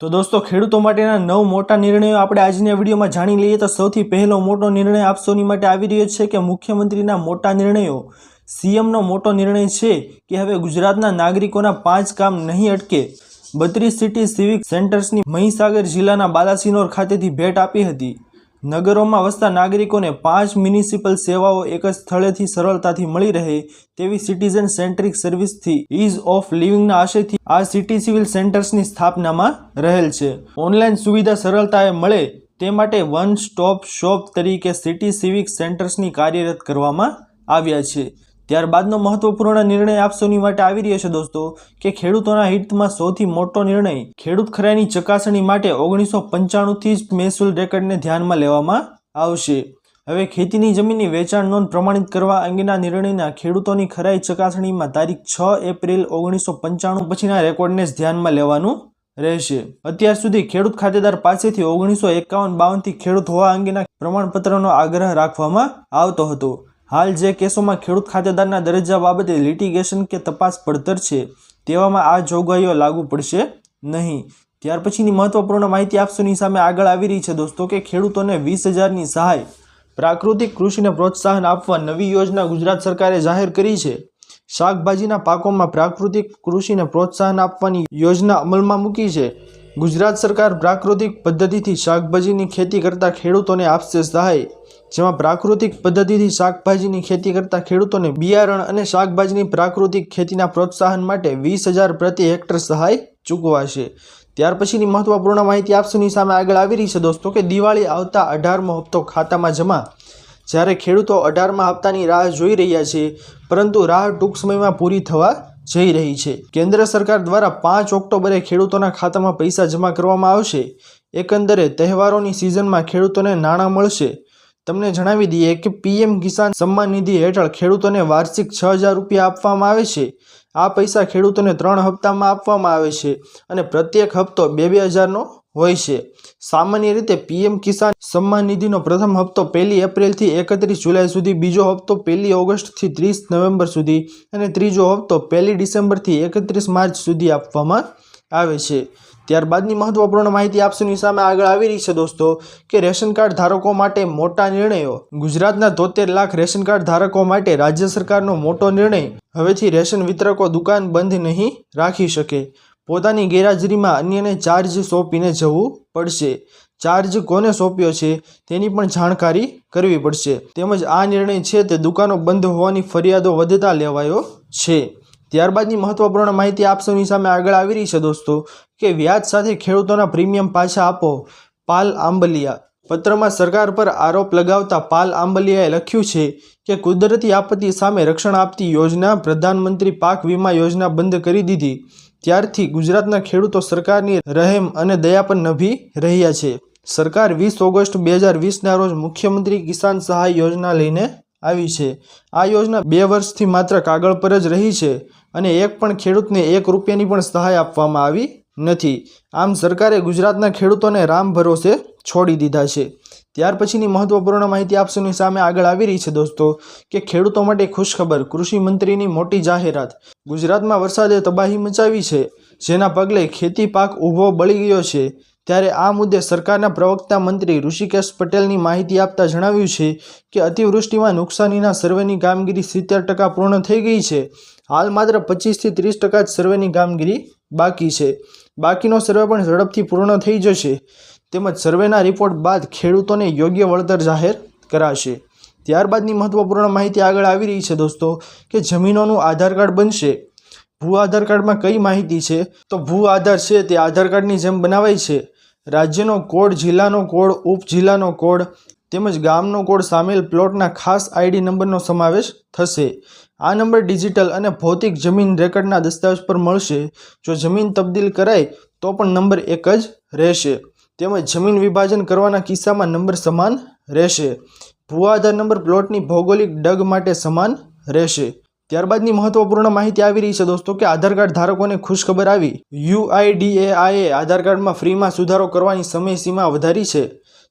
તો દોસ્તો ખેડૂતો માટેના 9 મોટા નિર્ણયો આપણે આજના વિડીયોમાં જાણી લઈએ તો સૌથી પહેલો મોટો નિર્ણય આપ સૌની માટે આવી રહ્યો છે કે મુખ્યમંત્રીના મોટા નિર્ણયો સીએમનો મોટો નિર્ણય છે કે હવે ગુજરાતના નાગરિકોના 5 કામ નહીં અટકે। 32 સિટી સિવિક સેન્ટર્સની મહીસાગર જિલ્લાના બાલાસિનોર ખાતેથી ભેટ આપી હતી। નગરોમાં વસતા નાગરિકોને 5 મ્યુનિસિપલ સેવાઓ એક જ સ્થળેથી સરળતાથી મળી રહે તેવી સિટીઝન સેન્ટ્રિક સર્વિસથી ઇઝ ઓફ લિવિંગના આશયથી આ સિટી સિવિલ સેન્ટર્સની સ્થાપનામાં રહેલ છે। ઓનલાઈન સુવિધા સરળતાએ મળે તે માટે વન સ્ટોપ શોપ તરીકે સિટી સિવિક સેન્ટર્સની કાર્યરત કરવામાં આવ્યા છે। ત્યારબાદનો મહત્વપૂર્ણ નિર્ણય આપ સૌની માટે આવી રહ્યો છે દોસ્તો કે ખેડૂતોના હિતમાં સૌથી મોટો નિર્ણય ખેડૂત ખરાઈની ચકાસણી માટે 1995થી જ મહેસૂલ રેકર્ડને ધ્યાનમાં લેવામાં આવશે। હવે ખેતીની જમીનની વેચાણ નોંધ પ્રમાણિત કરવા અંગેના નિર્ણયના ખેડૂતોની ખરાઈ ચકાસણીમાં તારીખ 6 એપ્રિલ 1995 પછીના રેકોર્ડને જ ધ્યાનમાં લેવાનું રહેશે। અત્યાર સુધી ખેડૂત ખાતેદાર પાસેથી 1951-52થી ખેડૂત હોવા અંગેના પ્રમાણપત્રનો આગ્રહ રાખવામાં આવતો હતો। હાલ જે કેસોમાં ખેડૂત ખાતેદારના દરજ્જા બાબતે લિટિગેશન કે તપાસ પડતર છે તેવામાં આ જોગવાઈઓ લાગુ પડશે નહીં। ત્યાર પછીની મહત્વપૂર્ણ માહિતી આપ સૌની સામે આગળ આવી રહી છે દોસ્તો કે ખેડૂતોને 20,000ની સહાય। પ્રાકૃતિક કૃષિને પ્રોત્સાહન આપવા નવી યોજના ગુજરાત સરકારે જાહેર કરી છે। શાકભાજીના પાકોમાં પ્રાકૃતિક કૃષિને પ્રોત્સાહન આપવાની યોજના અમલમાં મૂકી છે। ગુજરાત સરકાર પ્રાકૃતિક પદ્ધતિથી શાકભાજીની ખેતી કરતા ખેડૂતોને આપશે સહાય, જેમાં પ્રાકૃતિક પદ્ધતિથી શાકભાજીની ખેતી કરતા ખેડૂતોને બિયારણ અને શાકભાજીની પ્રાકૃતિક ખેતીના પ્રોત્સાહન માટે 20,000 પ્રતિ હેક્ટર સહાય ચૂકવાશે। ત્યાર પછીની મહત્વપૂર્ણ માહિતી આપ સૌની સામે આગળ આવી રહી છે દોસ્તો કે દિવાળી આવતા 18મો હપ્તો ખાતામાં જમા। જ્યારે ખેડૂતો 18મા હપ્તાની રાહ જોઈ રહ્યા છે, પરંતુ રાહ ટૂંક સમયમાં પૂરી થવા જઈ રહી છે। કેન્દ્ર સરકાર દ્વારા 5 ઓક્ટોબરે ખેડૂતોના ખાતામાં પૈસા જમા કરવામાં આવશે। એકંદરે તહેવારોની સિઝનમાં ખેડૂતોને નાણાં મળશે। તમને જણાવી દઈએ કે પીએમ કિસાન સન્માન નિધિ હેઠળ ખેડૂતોને વાર્ષિક 6,000 રૂપિયા આપવામાં આવે છે। આ પૈસા ખેડૂતોને 3 હપ્તામાં આપવામાં આવે છે અને પ્રત્યેક હપ્તો 2,000નો હોય છે। સામાન્ય રીતે પીએમ કિસાન સન્માન નિધિનો પ્રથમ હપ્તો 1 એપ્રિલથી 31 જુલાઈ સુધી, બીજો હપ્તો 1 ઓગસ્ટથી 30 નવેમ્બર સુધી અને ત્રીજો હપ્તો 1 ડિસેમ્બરથી 31 માર્ચ સુધી આપવામાં આવે છે। ત્યારબાદની મહત્વપૂર્ણ માહિતી આપ સૌની સામે આગળ આવી રહી છે દોસ્તો કે રેશન કાર્ડ ધારકો માટે મોટા નિર્ણયો। ગુજરાતના 73 લાખ રેશન કાર્ડ ધારકો માટે રાજ્ય સરકારનો મોટો નિર્ણય। હવેથી રેશન વિતરકો દુકાન બંધ નહીં રાખી શકે। પોતાની ગેરહાજરીમાં અન્યને ચાર્જ સોંપીને જવું પડશે। ચાર્જ કોને સોંપ્યો છે તેની પણ જાણકારી કરવી પડશે। તેમજ આ નિર્ણય છે તે દુકાનો બંધ હોવાની ફરિયાદો વધતા લેવાયો છે। ત્યારબાદની મહત્વપૂર્ણ માહિતી આપ સૌની સામે આગળ આવી રહી છે દોસ્તો કે વ્યાજ સાથે ખેડૂતોના પ્રીમિયમ પાછા આપો। પાલ આંબલિયા પત્રમાં સરકાર પર આરોપ લગાવતા પાલ આંબલિયાએ લખ્યું છે કે કુદરતી આપત્તિ સામે રક્ષણ આપતી યોજના પ્રધાનમંત્રી પાક વીમા યોજના બંધ કરી દીધી ત્યારથી ગુજરાતના ખેડૂતો સરકારની રહેમ અને દયા પર નભી રહ્યા છે। સરકાર 20 ઓગસ્ટ 2020ના રોજ મુખ્યમંત્રી કિસાન સહાય યોજના લઈને આવી છે। આ યોજના 2 વર્ષથી માત્ર કાગળ પર જ રહી છે અને એક પણ ખેડૂતને 1 રૂપિયાની પણ સહાય આપવામાં આવી નથી। આમ સરકારે ગુજરાતના ખેડૂતોને રામ ભરોસે છોડી દીધા છે। ત્યાર પછીની મહત્વપૂર્ણ માહિતી આપ સૌની સામે આગળ આવી રહી છે દોસ્તો કે ખેડૂતો માટે ખુશખબર, કૃષિ મંત્રીની મોટી જાહેરાત। ગુજરાતમાં વરસાદે તબાહી મચાવી છે, જેના પગલે ખેતી પાક ઊભો બળી ગયો છે। ત્યારે આ મુદ્દે સરકારના પ્રવક્તા મંત્રી ઋષિકેશ પટેલની માહિતી આપતા જણાવ્યું છે કે અતિવૃષ્ટિમાં નુકસાનીના સર્વેની કામગીરી 70% પૂર્ણ થઈ ગઈ છે। હાલ માત્ર 25થી 30% જ સર્વેની કામગીરી બાકી છે। બાકીનો સર્વે પણ ઝડપથી પૂર્ણ થઈ જશે, તેમજ સર્વેના રિપોર્ટ બાદ ખેડૂતોને યોગ્ય વળતર જાહેર કરાશે। ત્યારબાદની મહત્વપૂર્ણ માહિતી આગળ આવી રહી છે દોસ્તો કે જમીનોનું આધાર કાર્ડ બનશે। ભૂ આધાર કાર્ડમાં કઈ માહિતી છે તો ભૂ આધાર છે તે આધાર કાર્ડની જેમ બનાવાય છે। રાજ્યનો કોડ, જિલ્લાનો કોડ, ઉપજિલ્લાનો કોડ તેમજ ગામનો કોડ સામેલ પ્લોટના ખાસ આઈડી નંબરનો સમાવેશ થશે। આ નંબર ડિજિટલ અને ભૌતિક જમીન રેકર્ડના દસ્તાવેજ પર મળશે। જો જમીન તબદીલ કરાય તો પણ નંબર એક જ રહેશે, તેમજ જમીન વિભાજન કરવાના કિસ્સામાં નંબર સમાન રહેશે। ભૂ આધાર નંબર પ્લોટની ભૌગોલિક ડગ માટે સમાન રહેશે। ત્યારબાદની મહત્વપૂર્ણ માહિતી આવી રહી છે દોસ્તો કે આધાર કાર્ડ ધારકોને ખુશખબર આવી। UIDAIએ આધાર કાર્ડમાં ફ્રીમાં સુધારો કરવાની સમયસીમા વધારી છે।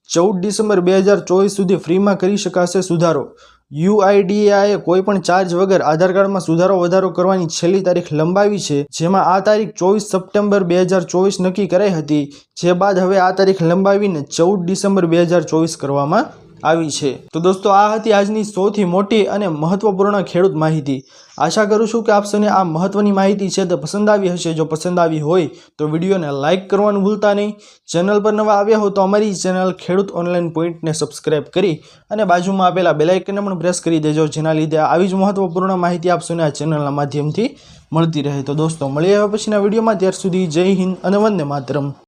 14 ડિસેમ્બર 2024 સુધી ફ્રીમાં કરી શકાશે સુધારો। યુઆઈડીએઆઈએ કોઈપણ ચાર્જ વગર આધાર કાર્ડમાં સુધારો વધારો કરવાની છેલ્લી તારીખ લંબાવી છે, જેમાં આ તારીખ 24 સપ્ટેમ્બર 2024 નક્કી કરાઈ હતી, જે બાદ હવે આ તારીખ લંબાવીને 14 ડિસેમ્બર 2024 કરવામાં આવી છે. તો દોસ્તો, આ હતી આજની સૌથી મોટી અને મહત્વપૂર્ણ ખેડૂત માહિતી. આશા કરું છું કે આપ સૌને આ મહત્વની માહિતી છે તે પસંદ આવી હશે. જો પસંદ આવી હોય તો વિડીયોને લાઇક કરવાનું ભૂલતા નહીં. ચેનલ પર નવા આવ્યા હો તો અમારી ચેનલ ખેડૂત ઓનલાઈન પોઈન્ટને સબસ્ક્રાઇબ કરી અને બાજુમાં આપેલા બેલ આઇકનને પણ પ્રેસ કરી દેજો, જેના લીધે આવી જ મહત્વપૂર્ણ માહિતી આપ સૌને આ ચેનલના માધ્યમથી મળતી રહે. તો દોસ્તો, મળીએ હવે પછીના વિડીયોમાં. ત્યાર સુધી જય હિન્દ અને વંદે માતરમ.